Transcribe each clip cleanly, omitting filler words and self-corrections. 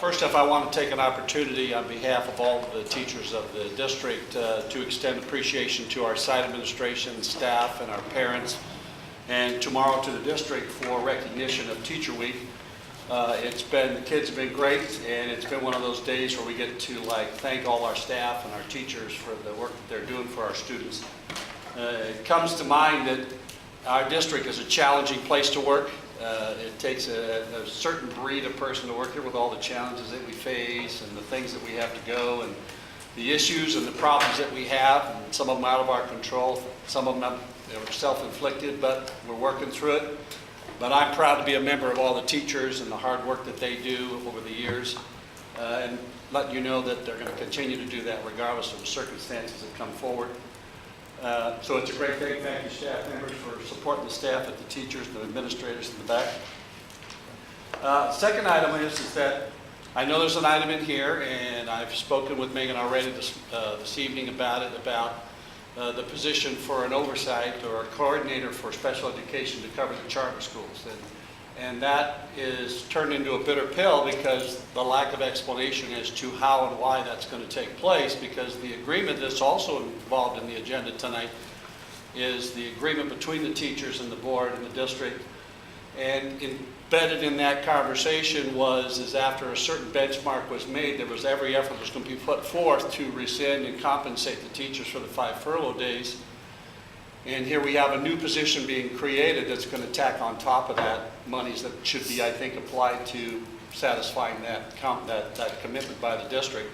First off, I want to take an opportunity on behalf of all of the teachers of the district to extend appreciation to our site administration, staff, and our parents, and tomorrow to the district for recognition of Teacher Week. The kids have been great, and it's been one of those days where we get to thank all our staff and our teachers for the work that they're doing for our students. It comes to mind that our district is a challenging place to work. It takes a certain breed of person to work here with all the challenges that we face and the things that we have to go and the issues and the problems that we have. And some of them out of our control, some of them are self-inflicted, but we're working through it. But I'm proud to be a member of all the teachers and the hard work that they do over the years, and letting you know that they're going to continue to do that regardless of the circumstances that come forward. So it's a great thing. Thank you, staff members, for supporting the staff and the teachers and the administrators in the back. Second item is that I know there's an item in here, and I've spoken with Megan already this evening about it, about the position for an oversight or a coordinator for special education to cover the charter schools. And that is turned into a bitter pill because the lack of explanation as to how and why that's going to take place, because the agreement that's also involved in the agenda tonight is the agreement between the teachers and the board and the district. And embedded in that conversation is after a certain benchmark was made, there was every effort was going to be put forth to rescind and compensate the teachers for the 5 furlough days. And here we have a new position being created that's going to tack on top of that monies that should be, I think, applied to satisfying that commitment by the district.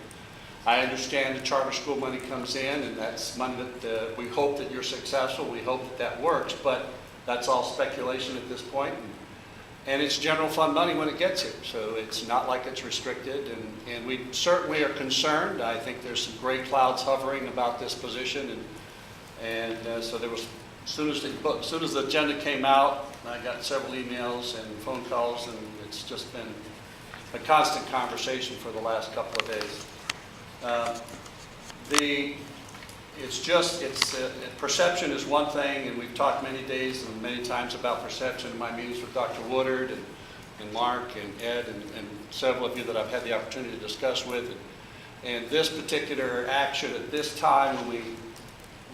I understand the charter school money comes in, and that's money that we hope that you're successful. We hope that that works, but that's all speculation at this point. And it's general fund money when it gets here, so it's not like it's restricted. And we certainly are concerned. I think there's some gray clouds hovering about this position. And so there was, as soon as the agenda came out, I got several emails and phone calls, and it's just been a constant conversation for the last couple of days. Perception is one thing, and we've talked many days and many times about perception in my meetings with Dr. Woodard and Mark and Ed and several of you that I've had the opportunity to discuss with. And this particular action at this time, when we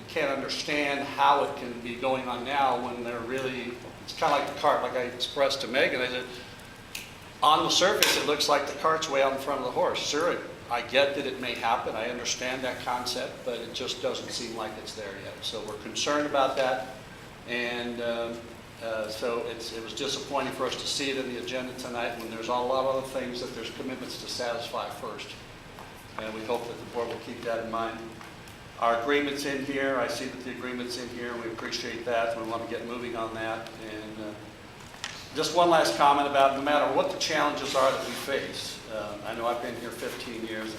can't understand how it can be going on now when they're really, it's kind of like the cart, like I expressed to Megan. I said, on the surface, it looks like the cart's way out in front of the horse. Sure, I get that it may happen. I understand that concept, but it just doesn't seem like it's there yet. So we're concerned about that. And so it was disappointing for us to see it in the agenda tonight when there's a lot of other things that there's commitments to satisfy first. And we hope that the board will keep that in mind. Our agreement's in here. I see that the agreement's in here. We appreciate that. We want to get moving on that. And just one last comment about no matter what the challenges are that we face. I know I've been here 15 years,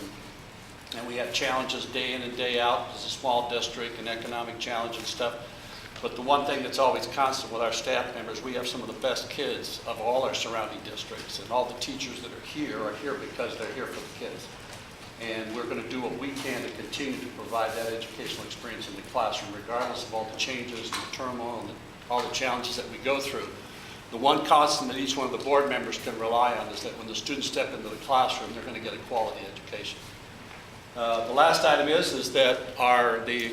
and we have challenges day in and day out. It's a small district and economic challenge and stuff. But the one thing that's always constant with our staff members, we have some of the best kids of all our surrounding districts. And all the teachers that are here because they're here for the kids. And we're going to do what we can to continue to provide that educational experience in the classroom, regardless of all the changes and the turmoil and all the challenges that we go through. The one constant that each one of the board members can rely on is that when the students step into the classroom, they're going to get a quality education. The last item is that the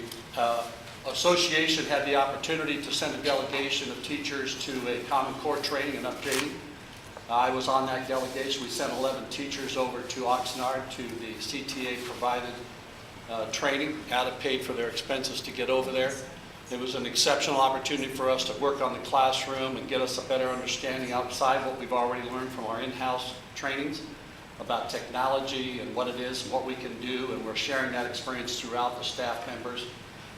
association had the opportunity to send a delegation of teachers to a Common Core training and updating. I was on that delegation. We sent 11 teachers over to Oxnard to the CTA-provided training, paid for their expenses to get over there. It was an exceptional opportunity for us to work on the classroom and get us a better understanding outside what we've already learned from our in-house trainings about technology and what it is and what we can do, and we're sharing that experience throughout the staff members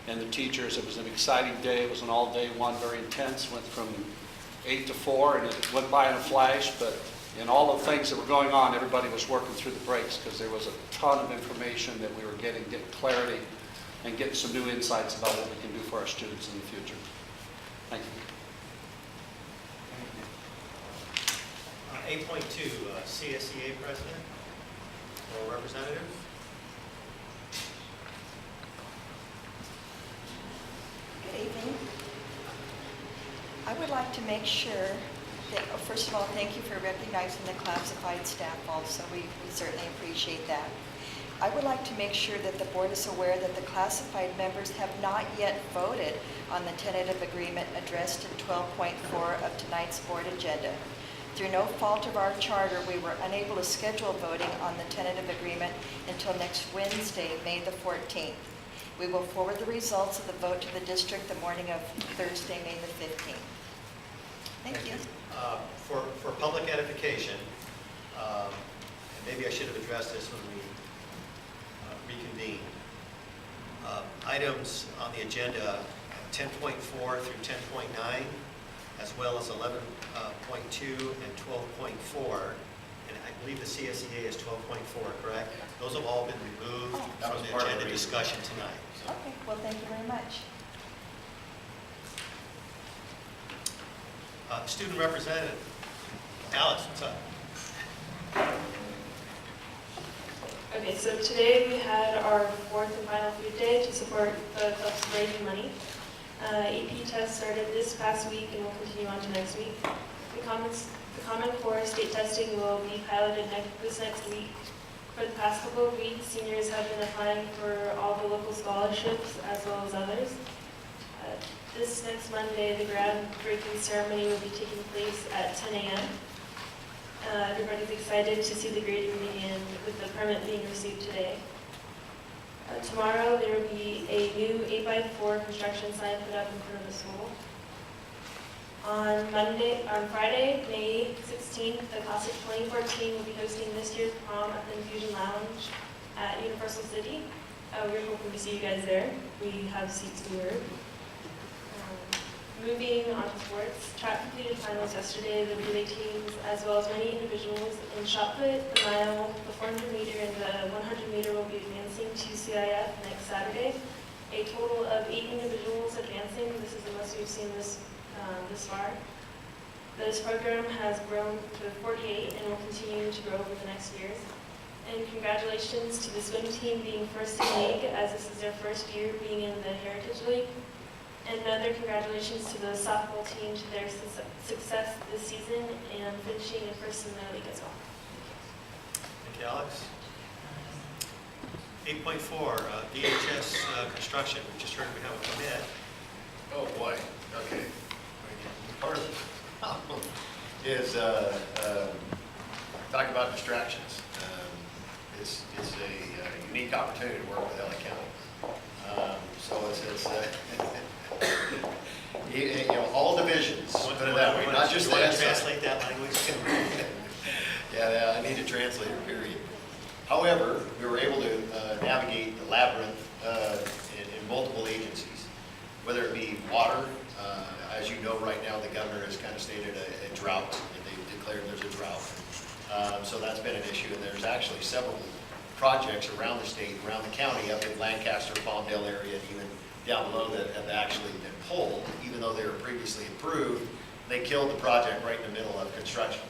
and the teachers. It was an exciting day. It was an all-day one, very intense, went from 8 to 4, and it went by in a flash, but in all the things that were going on, everybody was working through the breaks because there was a ton of information that we were getting clarity and getting some new insights about what we can do for our students in the future. Thank you. 8.2, CSEA President or Representative. Good evening. I would like to make sure First of all, thank you for recognizing the classified staff also. We certainly appreciate that. I would like to make sure that the board is aware that the classified members have not yet voted on the tentative agreement addressed in 12.4 of tonight's board agenda. Through no fault of our charter, we were unable to schedule voting on the tentative agreement until next Wednesday, May the 14th. We will forward the results of the vote to the district the morning of Thursday, May the 15th. Thank you. For public edification, and maybe I should have addressed this when we reconvened. Items on the agenda 10.4 through 10.9, as well as 11.2 and 12.4, and I believe the CSEA is 12.4, correct? Those have all been removed That from was the part of the agenda reason. discussion tonight. Okay, well, thank you very much. Student representative, Alice, what's up? Okay, so today we had our fourth and final food day to support the club's raising money. AP test started this past week and will continue on to next week. The Common Core state testing will be piloted this next week. For the past couple of weeks, seniors have been applying for all the local scholarships as well as others. This next Monday, the groundbreaking ceremony will be taking place at 10 a.m. Everybody's excited to see the grading begin with the permit being received today. Tomorrow, there will be a new 8x4 construction sign put up in front of the school. On Friday, May 16th, the class of 2014 will be hosting this year's prom at the Infusion Lounge at Universal City. We're hoping to see you guys there. We have seats reserved. Moving on to sports, track completed finals yesterday. The relay teams, as well as many individuals in shot put, the mile, the 400 meter, and the 100 meter will be advancing to CIF next Saturday. A total of 8 individuals advancing. This is the most we've seen this far. This program has grown to 48 and will continue to grow over the next years. And congratulations to the swim team being first in league, as this is their first year being in the Heritage League. And another congratulations to the softball team to their success this season and finishing in first in their league as well. Thank you, Alex. 8.4, DHS construction. We just heard we have a permit. Oh, boy, okay. Part of the problem is talking about distractions. It's a unique opportunity to work with LA County. So it's all divisions, put it that way, not just you want that to side. translate that language? Yeah, I need a translator, period. However, we were able to navigate the labyrinth in multiple agencies, whether it be water. As you know, right now, the governor has kind of stated a drought, and they've declared there's a drought. So that's been an issue, and there's actually several projects around the state, around the county, up in Lancaster, Palmdale area, and even down below that have actually been pulled, even though they were previously approved. They killed the project right in the middle of construction.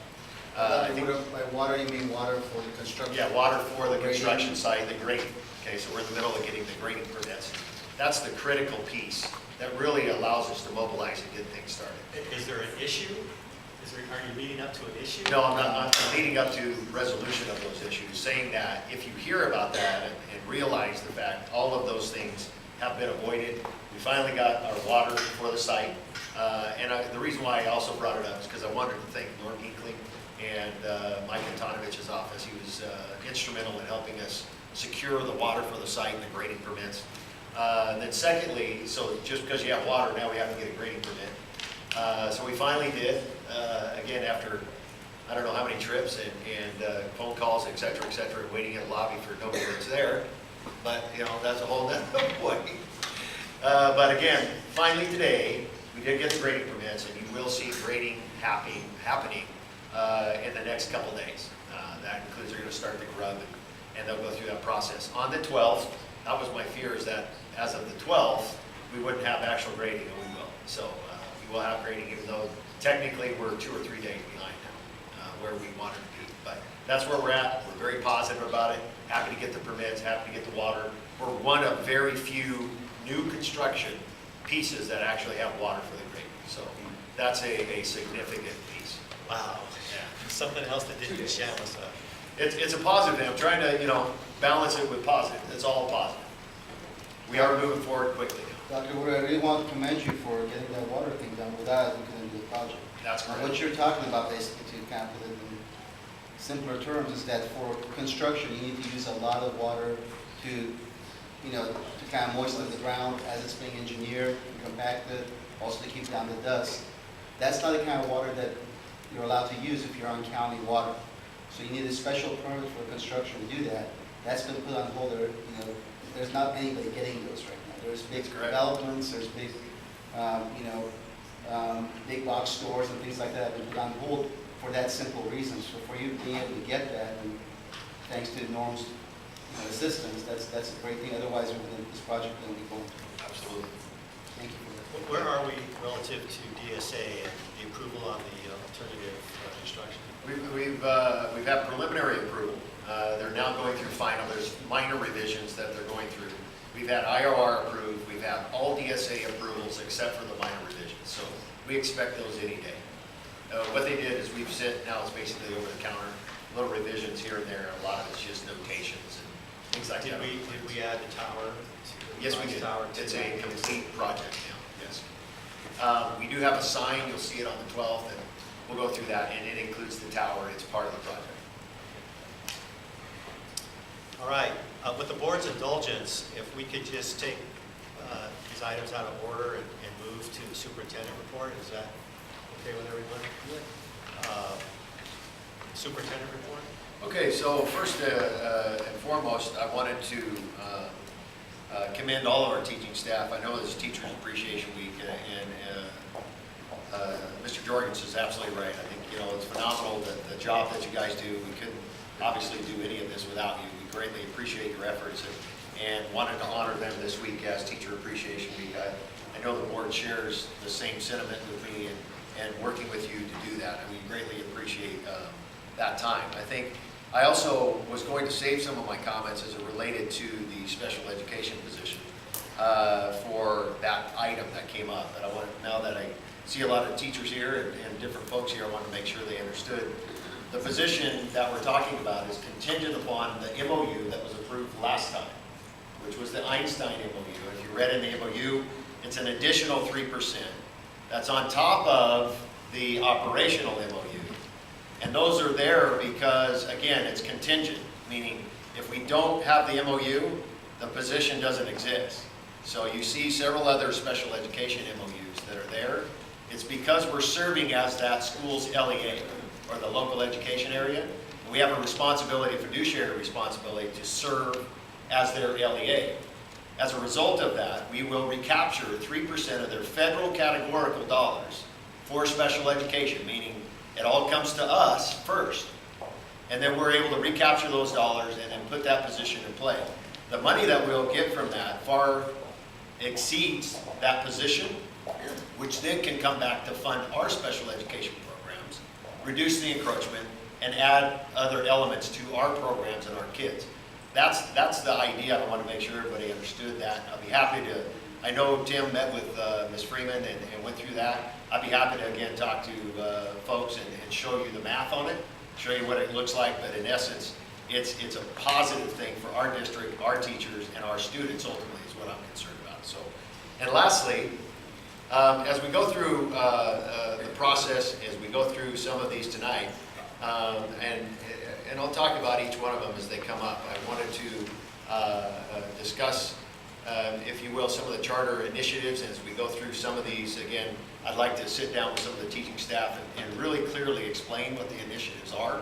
I think, By water, you mean water for the construction? yeah, water for the construction site, the grading. Okay, so we're in the middle of getting the grading permits. That's the critical piece that really allows us to mobilize and get things started. Is there an issue? Are you leading up to an issue? No, I'm not. I'm leading up to resolution of those issues, saying that if you hear about that and realize the fact all of those things have been avoided, we finally got our water for the site. The reason why I also brought it up is because I wanted to thank Norm Hinckley and Mike Antonivich's office. He was instrumental in helping us secure the water for the site and the grading permits. And then secondly, so just because you have water, now we have to get a grading permit. So we finally did, again, after I don't know how many trips and phone calls, et cetera, waiting in the lobby for nobody that's there. But, that's a whole nother point. But again, finally today, we did get the grading permits, and you will see grading happening in the next couple days. That includes they're going to start the grub, and they'll go through that process. On the 12th, that was my fear, is that as of the 12th, we wouldn't have actual grading, and we will. So we will have grading, even though technically we're 2 or 3 days behind now, where we wanted to be. But that's where we're at. We're very positive about it. Happy to get the permits, happy to get the water. We're one of very few new construction pieces that actually have water for the grading. So that's a significant piece. Wow. Yeah. Something else that didn't jam us up. It's a positive thing. I'm trying to, balance it with positive. It's all positive. We are moving forward quickly. Dr. Woodard, I really want to commend you for getting that water thing done. Without it, we couldn't do the project. That's Now, correct. what you're talking about, basically, to kind of put it in simpler terms, is that for construction, you need to use a lot of water to kind of moisten the ground as it's being engineered and compacted, also to keep down the dust. That's not the kind of water that you're allowed to use if you're on county water. So you need a special permit for construction to do that. That's been put on hold. There's not anybody getting those right now. There's big That's correct. developments, there's big, big box stores and things like that have been put on hold for that simple reason. So for you being able to get that, and thanks to Norm's assistance, that's a great thing. Otherwise, this project wouldn't be going. Absolutely. Thank you for that. Where are we relative to DSA and the approval on the alternative construction? We've had preliminary approval. They're now going through final. There's minor revisions that they're going through. We've had IOR approved. We've had all DSA approvals except for the minor revisions. So we expect those any day. What they did is we've sent, now it's basically over the counter, little revisions here and there. A lot of it's just notations and things like that. Did we add the tower? Yes, we did. Tower It's to a complete project now, yes. We do have a sign, you'll see it on the 12th, and we'll go through that, and it includes the tower, it's part of the project. All right, with the board's indulgence, if we could just take these items out of order and move to the superintendent report, is that okay with everyone? Superintendent report? Okay, so first and foremost, I wanted to commend all of our teaching staff. I know this is Teachers Appreciation Week, and Mr. Jorgensen is absolutely right. I think, it's phenomenal the job that you guys do. We couldn't obviously do any of this without you. We greatly appreciate your efforts and wanted to honor them this week as Teacher Appreciation Week. I know the board shares the same sentiment with me and working with you to do that. And we greatly appreciate that time. I also was going to save some of my comments as it related to the special education position for that item that came up. And now that I see a lot of teachers here and different folks here, I want to make sure they understood. The position that we're talking about is contingent upon the MOU that was approved last time, which was the Einstein MOU. If you read in the MOU, it's an additional 3%. That's on top of the operational MOU. And those are there because, again, it's contingent, meaning if we don't have the MOU, the position doesn't exist. So you see several other special education MOUs that are there. It's because we're serving as that school's LEA, or the local education area. And we have a responsibility, a fiduciary responsibility, to serve as their LEA. As a result of that, we will recapture 3% of their federal categorical dollars for special education, meaning it all comes to us first. And then we're able to recapture those dollars and then put that position in play. The money that we'll get from that far exceeds that position, which then can come back to fund our special education programs, reduce the encroachment, and add other elements to our programs and our kids. That's the idea. I want to make sure everybody understood that. I'll be happy to, I know Tim met with Ms. Freeman and went through that. I'd be happy to, again, talk to folks and show you the math on it, show you what it looks like, but in essence, it's a positive thing for our district, our teachers, and our students ultimately is what I'm concerned about. So, and lastly, as we go through the process, as we go through some of these tonight, and I'll talk about each one of them as they come up. I wanted to discuss, if you will, some of the charter initiatives. As we go through some of these, again, I'd like to sit down with some of the teaching staff and really clearly explain what the initiatives are,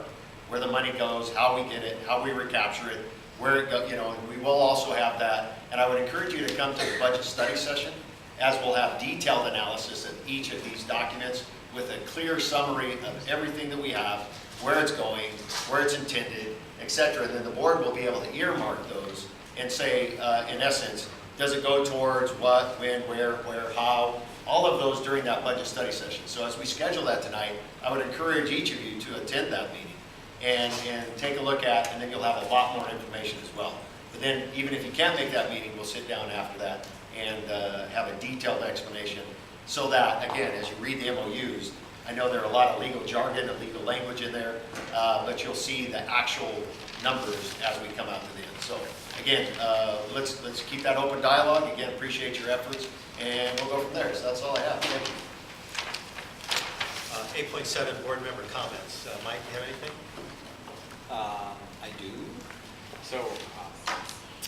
where the money goes, how we get it, how we recapture it, where it goes, and we will also have that. And I would encourage you to come to the budget study session, as we'll have detailed analysis of each of these documents with a clear summary of everything that we have, where it's going, where it's intended, etc. And then the board will be able to earmark those and say, in essence, does it go towards what, when, where, how, all of those during that budget study session. So as we schedule that tonight, I would encourage each of you to attend that meeting and take a look at, and then you'll have a lot more information as well. But then even if you can't make that meeting, we'll sit down after that and have a detailed explanation so that, again, as you read the MOUs, I know there are a lot of legal jargon and legal language in there, but you'll see the actual numbers as we come out to the end. So again, let's keep that open dialogue. Again, appreciate your efforts, and we'll go from there. So that's all I have. Thank you. 8.7, board member comments. Mike, you have anything? I do. So,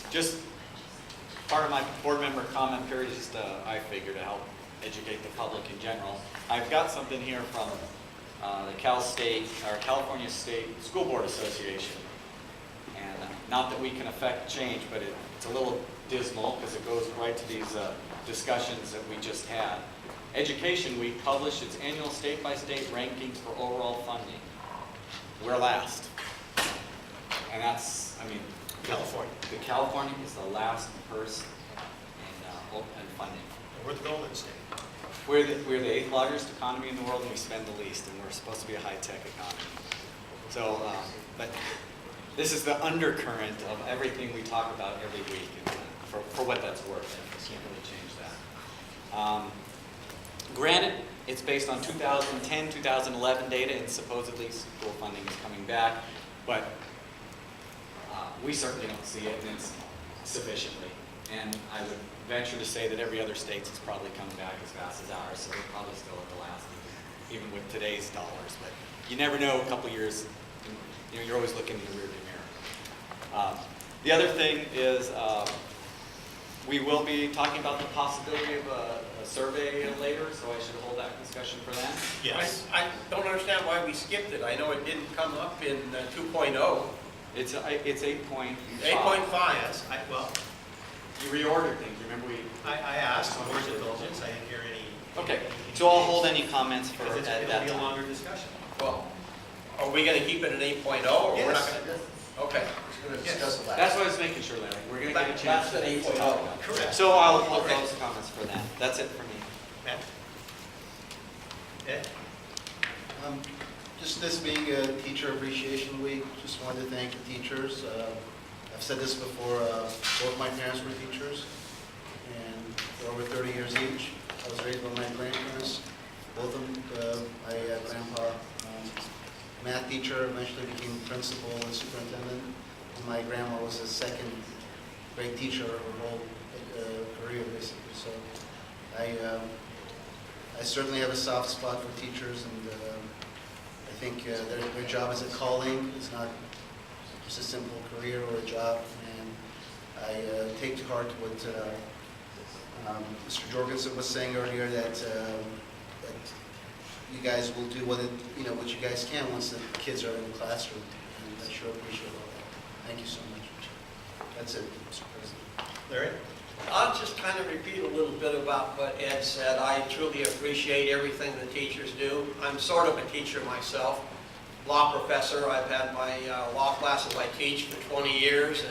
just part of my board member comment period is just, I figure, to help educate the public in general. I've got something here from the California State School Board Association. And not that we can affect change, but it's a little dismal because it goes right to these discussions that we just had. Education Week published its annual state-by-state rankings for overall funding. We're last. And that's, I mean, California. The California is the last person in funding. We're the Golden State. We're the eighth largest economy in the world, and we spend the least, and we're supposed to be a high-tech economy. So, but this is the undercurrent of everything we talk about every week, and for what that's worth. I can't really change that. Granted, it's based on 2010, 2011 data, and supposedly school funding is coming back, but we certainly don't see it, and it's sufficiently. And I would venture to say that every other state is probably coming back as fast as ours, so we're probably still at the last, even with today's dollars. But you never know, a couple years, you know, you're always looking in the rearview mirror. The other thing is we will be talking about the possibility of a survey later, so I should hold that discussion for that. Yes. I don't understand why we skipped it. I know it didn't come up in 2.0. It's 8.5. 8.5. Yes, well, You reordered things, remember we... I asked for board's indulgence. I didn't hear any. Okay, so I'll hold any comments for Because at it'll that be a time. longer discussion. Well, are we going to keep it at 8.0 or we're not Yes. going to? Okay. We're going to discuss it last. That's what I was making sure, Larry. We're going to get a chance That's to at talk 8.0. about it. Correct. So I'll Okay. close comments for that. That's it for me. Matt? Ed? Just this being a Teacher Appreciation Week, just wanted to thank the teachers. I've said this before, both my parents were teachers, and for over 30 years each. I was raised by my grandparents, both of them. My grandpa, math teacher, eventually became principal and superintendent, and my grandma was a second grade teacher her whole career, basically. So I certainly have a soft spot for teachers, and I think their job is a calling. It's not just a simple career or a job. And I take to heart what Mr. Jorgensen was saying earlier, that you guys will do what you guys can once the kids are in the classroom. And I sure appreciate all that. Thank you so much. That's it, Mr. President. Larry? I'll just kind of repeat a little bit about what Ed said. I truly appreciate everything the teachers do. I'm sort of a teacher myself, law professor. I've had my law classes I teach for 20 years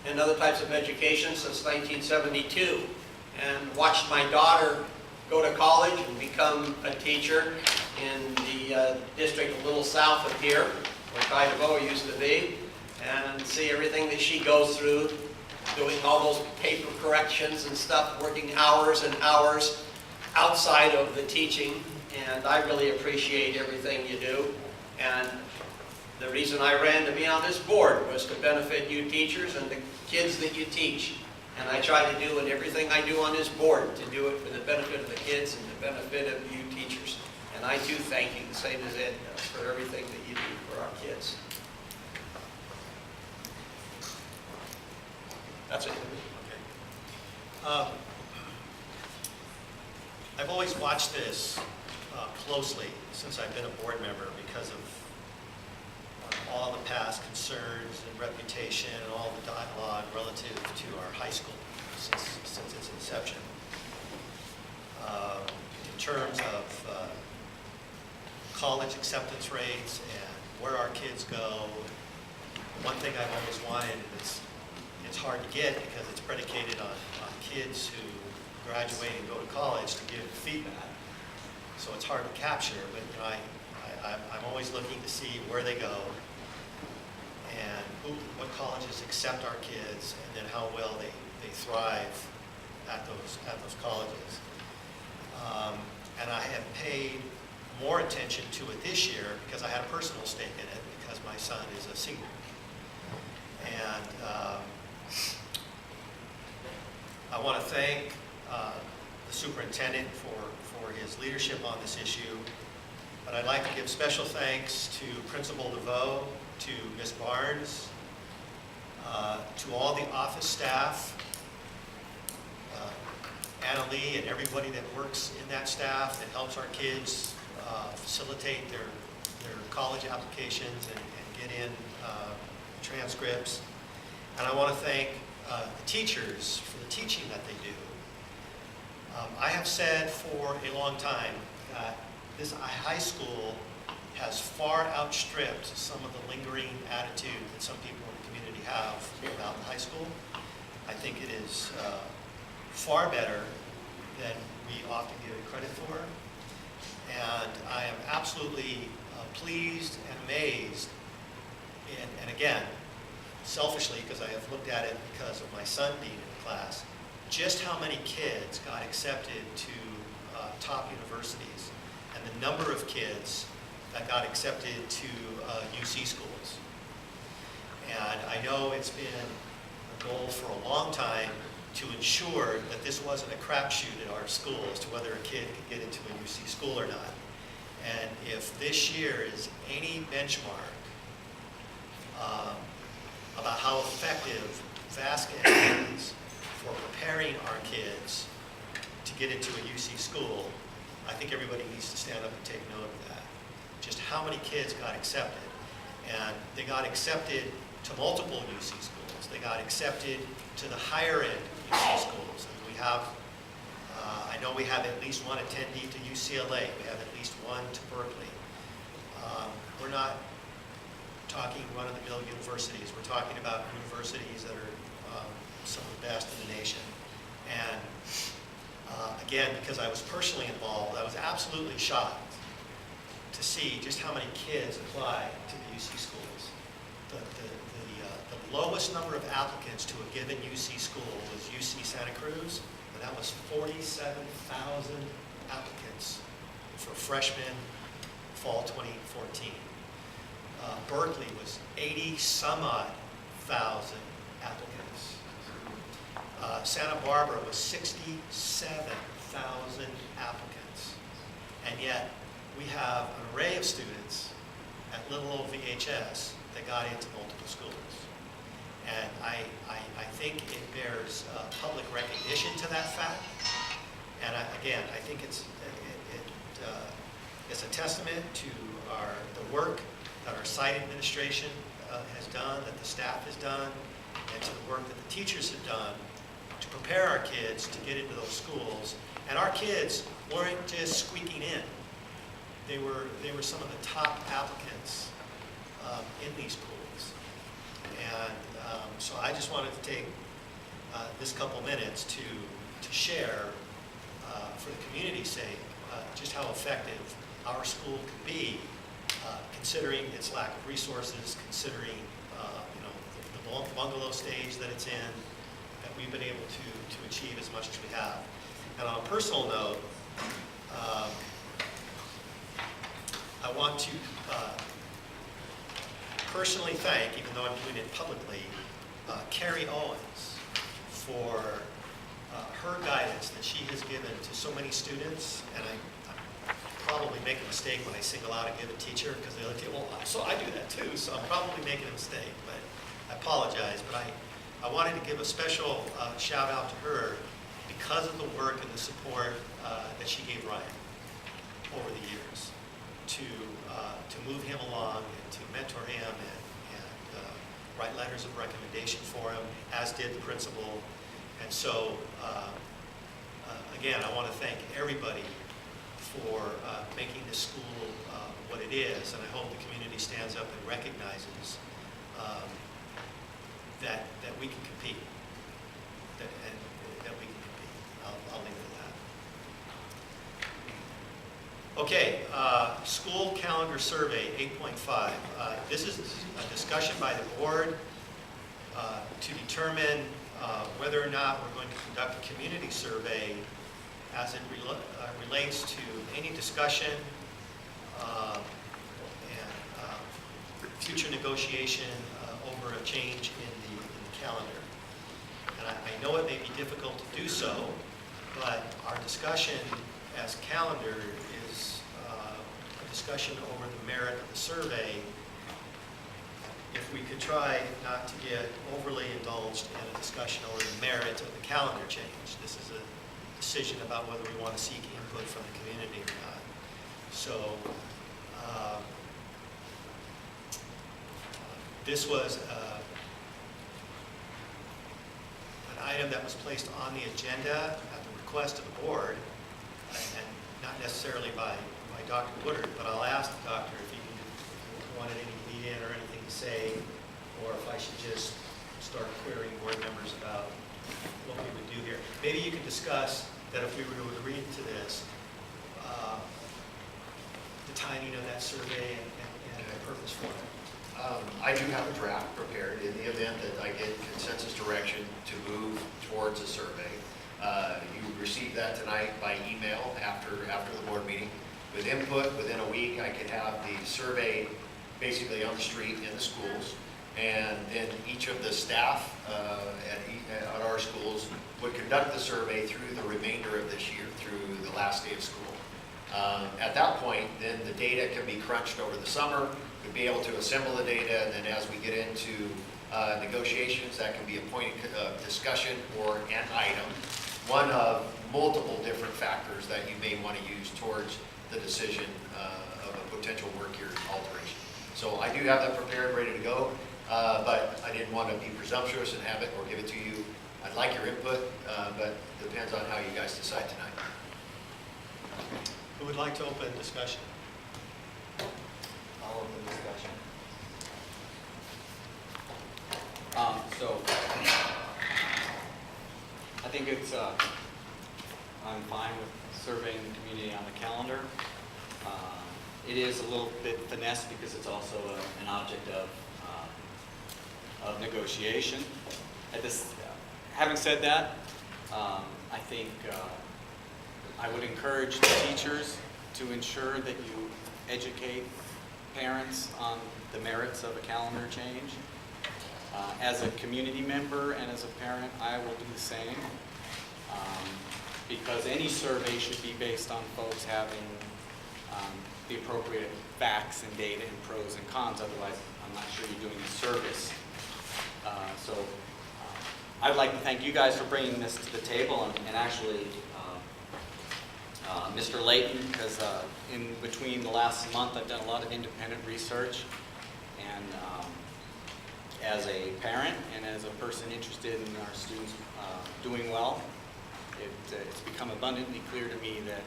and other types of education since 1972. And watched my daughter go to college and become a teacher in the district a little south of here, where Idaho used to be, and see everything that she goes through, doing all those paper corrections and stuff, working hours and hours outside of the teaching. And I really appreciate everything you do. And the reason I ran to be on this board was to benefit you teachers and the kids that you teach. And I try to do in everything I do on this board to do it for the benefit of the kids and the benefit of you teachers. And I too thank you, the same as Ed does, for everything that you do for our kids. That's it. Okay. I've always watched this closely since I've been a board member because of all the past concerns and reputation and all the dialogue relative to our high school since its inception. In terms of college acceptance rates and where our kids go, one thing I've always wanted, and it's hard to get because it's predicated on kids who graduate and go to college to give feedback. So it's hard to capture, but I'm always looking to see where they go and what colleges accept our kids, and then how well they thrive at those colleges. And I have paid more attention to it this year because I had a personal stake in it because my son is a senior. And I want to thank the superintendent for his leadership on this issue. But I'd like to give special thanks to Principal DeVoe, to Ms. Barnes, to all the office staff, Anna Lee and everybody that works in that staff that helps our kids facilitate their college applications and get in transcripts. And I want to thank the teachers for the teaching that they do. I have said for a long time that this high school has far outstripped some of the lingering attitude that some people in the community have about the high school. I think it is far better than we often give it credit for. And I am absolutely pleased and amazed, and again, selfishly, because I have looked at it because of my son being in the class, just how many kids got accepted to top universities and the number of kids that got accepted to UC schools. And I know it's been a goal for a long time to ensure that this wasn't a crapshoot at our school as to whether a kid could get into a UC school or not. And if this year is any benchmark about how effective Vasquez is for preparing our kids to get into a UC school, I think everybody needs to stand up and take note of that. Just how many kids got accepted. And they got accepted to multiple UC schools. They got accepted to the higher end UC schools. And we have, I know we have at least one attendee to UCLA. We have at least one to Berkeley. We're not talking run-of-the-mill universities. We're talking about universities that are some of the best in the nation. And again, because I was personally involved, I was absolutely shocked to see just how many kids apply to the UC schools. The lowest number of applicants to a given UC school was UC Santa Cruz, and that was 47,000 applicants for freshman fall 2014. Berkeley was 80-some-odd thousand applicants. Santa Barbara was 67,000 applicants. And yet, we have an array of students at little old VHS that got into multiple schools. And I think it bears public recognition to that fact. And again, I think it's a testament to the work that our site administration has done, that the staff has done, and to the work that the teachers have done to prepare our kids to get into those schools. And our kids weren't just squeaking in. They were some of the top applicants in these schools. And so I just wanted to take this couple minutes to share, for the community's sake, just how effective our school could be, considering its lack of resources, considering the bungalow stage that it's in, that we've been able to achieve as much as we have. And on a personal note, I want to personally thank, even though I'm doing it publicly, Carrie Owens for her guidance that she has given to so many students. And I probably make a mistake when I single out a given teacher because they're like, well, so I do that too, so I'm probably making a mistake, but I apologize. But I wanted to give a special shout out to her because of the work and the support that she gave Ryan over the years to move him along and to mentor him and write letters of recommendation for him, as did the principal. And so, again, I want to thank everybody for making this school what it is, and I hope the community stands up and recognizes that we can compete, that we can compete. I'll leave it at that. Okay, school calendar survey 8.5. This is a discussion by the board to determine whether or not we're going to conduct a community survey as it relates to any discussion future negotiation over a change in the calendar. And I know it may be difficult to do so, but our discussion as calendar is a discussion over the merit of the survey. If we could try not to get overly indulged in a discussion over the merit of the calendar change. This is a decision about whether we want to seek input from the community or not. So this was an item that was placed on the agenda at the request of the board, and not necessarily by Dr. Woodard, but I'll ask the doctor if he wanted any lead-in or anything to say, or if I should just start querying board members about what we would do here. Maybe you could discuss that if we were to agree to this, the timing of that survey and the purpose for it. I do have a draft prepared in the event that I get consensus direction to move towards a survey. You would receive that tonight by email after the board meeting. With input, within a week, I could have the survey basically on the street in the schools, and then each of the staff at our schools would conduct the survey through the remainder of this year, through the last day of school. At that point, then the data can be crunched over the summer. We'd be able to assemble the data, and then as we get into negotiations, that can be a point of discussion or an item, one of multiple different factors that you may want to use towards the decision of a potential work year alteration. So I do have that prepared, ready to go, but I didn't want to be presumptuous and have it or give it to you. I'd like your input, but it depends on how you guys decide tonight. Who would like to open discussion? I'll open discussion. So I think it's, I'm fine with surveying the community on the calendar. It is a little bit finesse because it's also an object of negotiation. Having said that, I think I would encourage the teachers to ensure that you educate parents on the merits of a calendar change. As a community member and as a parent, I will do the same, because any survey should be based on folks having the appropriate facts and data and pros and cons. Otherwise, I'm not sure you're doing a service. So I'd like to thank you guys for bringing this to the table, and actually Mr. Layton, because in between the last month I've done a lot of independent research, and as a parent and as a person interested in our students doing well, it's become abundantly clear to me that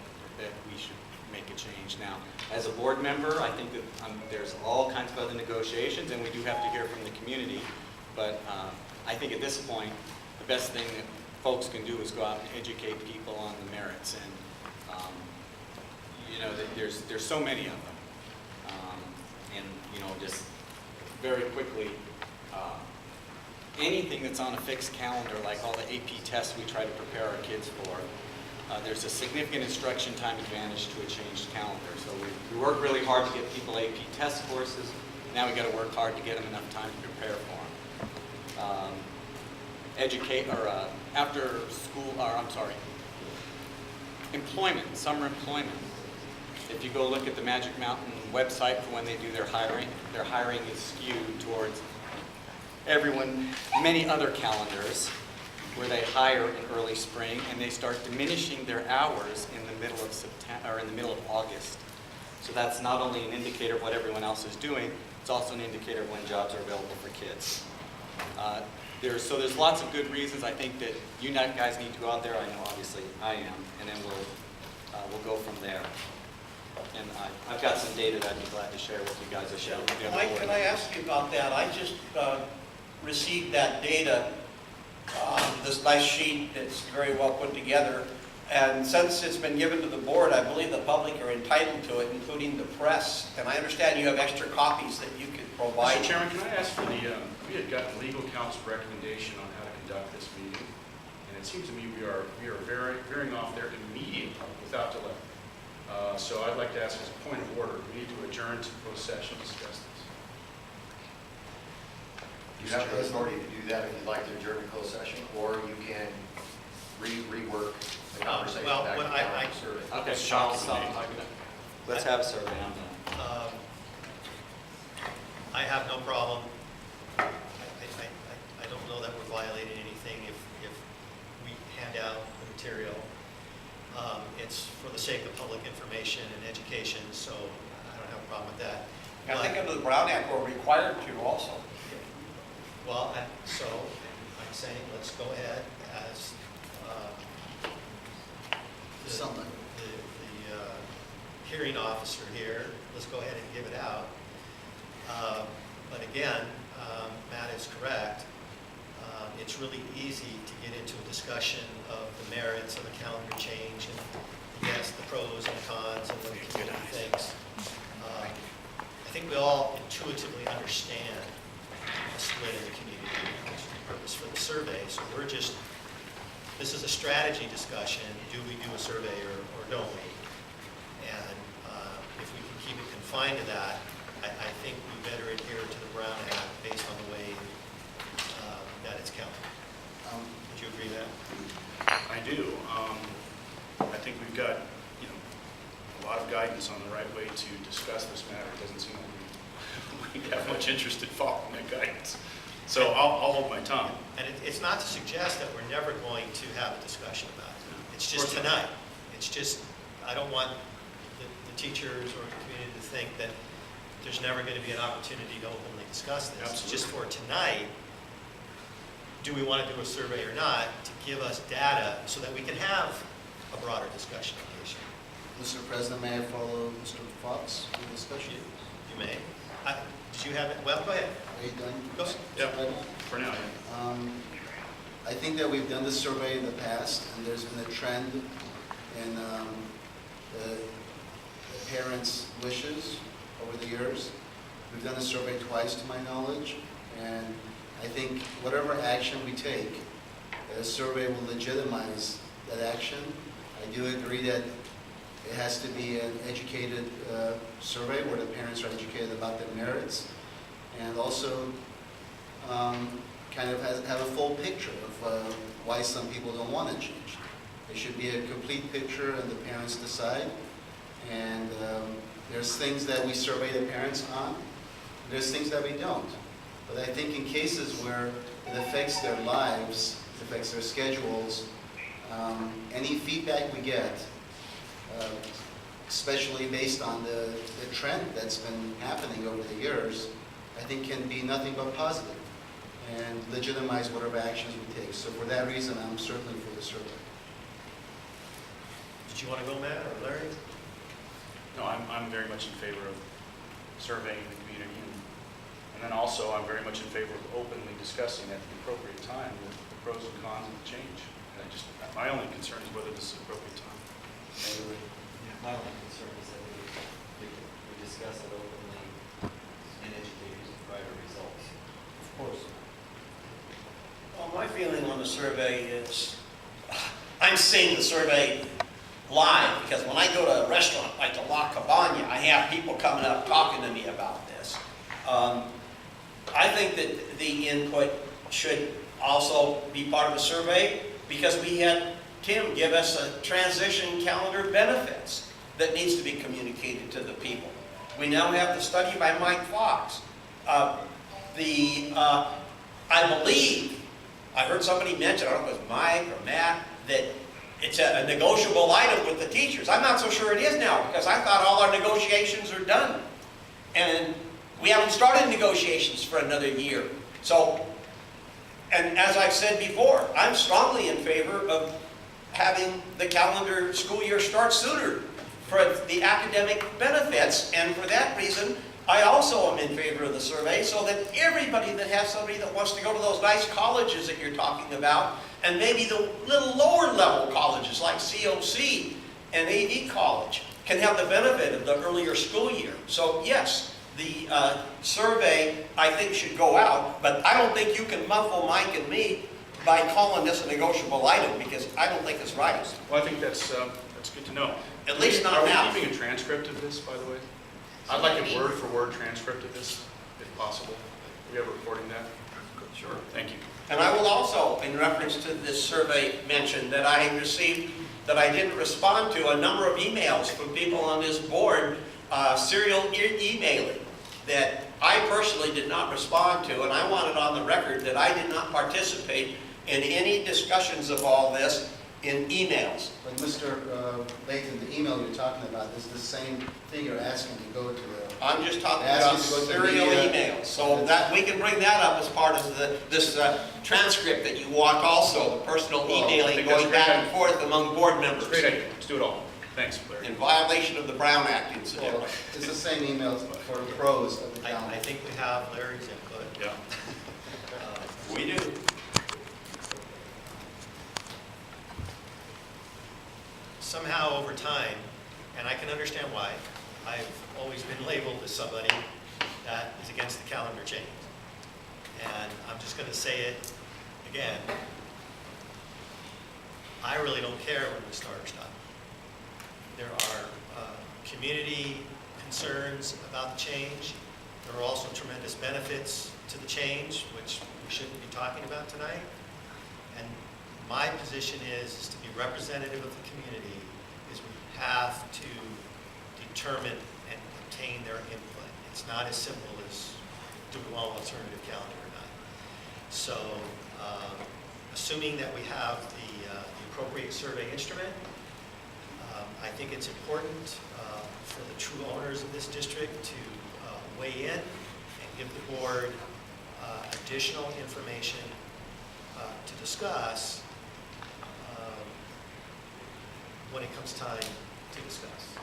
we should make a change. Now, as a board member, I think that there's all kinds of other negotiations, and we do have to hear from the community, but I think at this point, the best thing that folks can do is go out and educate people on the merits, and you know, there's so many of them, and you know, just very quickly, anything that's on a fixed calendar, like all the AP tests we try to prepare our kids for, there's a significant instruction time advantage to a changed calendar. So we work really hard to get people AP test courses. Now we got to work hard to get them enough time to prepare for them. After school, employment, summer employment. If you go look at the Magic Mountain website for when they do their hiring is skewed towards many other calendars where they hire in early spring and they start diminishing their hours in the middle of September or in the middle of August. So that's not only an indicator of what everyone else is doing, it's also an indicator of when jobs are available for kids. So there's lots of good reasons. I think that you guys need to go out there. I know obviously I am, and then we'll go from there. And I've got some data that I'd be glad to share with you guys. Mike, can I ask you about that? I just received that data, this nice sheet that's very well put together. And since it's been given to the board, I believe the public are entitled to it, including the press. And I understand you have extra copies that you could provide. Mr. Chairman, can I ask for we had gotten legal counsel's recommendation on how to conduct this meeting. And it seems to me we are veering off there immediately without delay. So I'd like to ask as a point of order, we need to adjourn to closed session to discuss this. You have the authority to do that if you'd like to adjourn to closed session, or you can rework the conversation well, back what to I- the survey. Okay, It's shocking I'll stop to me. talking. Let's have a survey on that. I have no problem. I don't know that we're violating anything if we hand out the material. It's for the sake of public information and education, so I don't have a problem with that. I think under the Brown Act, we're required to also. Well, so I'm saying, let's go ahead as Someone. the hearing officer here, let's go ahead and give it out. But again, Matt is correct. It's really easy to get into a discussion of the merits of a calendar change and, yes, the pros and cons and what the community thinks. I think we all intuitively understand a split in the community, which is the purpose for the survey. So we're just, this is a strategy discussion. Do we do a survey or don't we? And if we can keep it confined to that, I think we better adhere to the Brown Act based on the way that it's counted. Would you agree with that? I do. I think we've got, a lot of guidance on the right way to discuss this matter. It doesn't seem like we have much interest in following that guidance. So I'll hold my tongue. And it's not to suggest that we're never going to have a discussion about it. It's just Of course not. tonight. It's just, I don't want the teachers or the community to think that there's never going to be an opportunity to openly discuss this. It's just for tonight, do we want to do a survey or not, to give us data so that we can have a broader discussion on the issue. Mr. President, may I follow Mr. Fox in the discussion? You may. Did you have it? Well, go ahead. Are you done? Go ahead. Yeah. Mr. President? For now, yeah. I think that we've done this survey in the past, and there's been a trend in the parents' wishes over the years. We've done a survey twice, to my knowledge, and I think whatever action we take, a survey will legitimize that action. I do agree that it has to be an educated survey where the parents are educated about the merits, and also kind of have a full picture of why some people don't want to change. It should be a complete picture and the parents decide. And there's things that we survey the parents on, there's things that we don't. But I think in cases where it affects their lives, it affects their schedules, any feedback we get, especially based on the trend that's been happening over the years, I think can be nothing but positive and legitimize whatever actions we take. So for that reason, I'm certainly for the survey. Did you want to go, Matt, or Larry? No, I'm very much in favor of surveying the community. And then also, I'm very much in favor of openly discussing at the appropriate time the pros and cons of the change. And my only concern is whether this is the appropriate time. My only concern is that we discuss it openly and educate prior to results. Of course. Well, my feeling on the survey is, I'm seeing the survey live, because when I go to a restaurant like the La Cabana, I have people coming up talking to me about this. I think that the input should also be part of the survey, because we had Tim give us a transition calendar benefits that needs to be communicated to the people. We now have the study by Mike Fox. I believe, I heard somebody mention, I don't know if it was Mike or Matt, that it's a negotiable item with the teachers. I'm not so sure it is now, because I thought all our negotiations are done. And we haven't started negotiations for another year. So, and as I've said before, I'm strongly in favor of having the calendar school year start sooner for the academic benefits. And for that reason, I also am in favor of the survey, so that everybody that has somebody that wants to go to those nice colleges that you're talking about, and maybe the little lower level colleges like COC and AD College, can have the benefit of the earlier school year. So yes, the survey, I think, should go out, but I don't think you can muffle Mike and me by calling this a negotiable item, because I don't think it's right. Well, I think that's That's good to know. At least not Are now. we keeping a transcript of this, by the way? I'd like a word-for-word transcript of this, if possible. Are we ever recording that? Sure. Thank you. And I will also, in reference to this survey, mention that I received, that I didn't respond to a number of emails from people on this board, serial emailing, that I personally did not respond to, and I want it on the record that I did not participate in any discussions of all this in emails. But Mr. Layton, the email you're talking about is the same thing you're asking to go to the, I'm just talking Ask about you to go to serial the, emails, so that, we can bring that up as part of this transcript that you want also, the personal Well, I emailing think that's going a great back and idea. forth among board members. Great idea. Let's do it all. Thanks, Larry. In violation of the Brown Act, incidentally. well, it's the same emails for the pros of the town. I think we have Larry's input. Yeah. We do. Somehow over time, and I can understand why, I've always been labeled as somebody that is against the calendar change. And I'm just going to say it again. I really don't care when we start or stop. There are community concerns about the change. There are also tremendous benefits to the change, which we shouldn't be talking about tonight. And my position is to be representative of the community, is we have to determine and obtain their input. It's not as simple as do we want an alternative calendar or not. So assuming that we have the appropriate survey instrument, I think it's important for the true owners of this district to weigh in and give the board additional information to discuss when it comes time to discuss.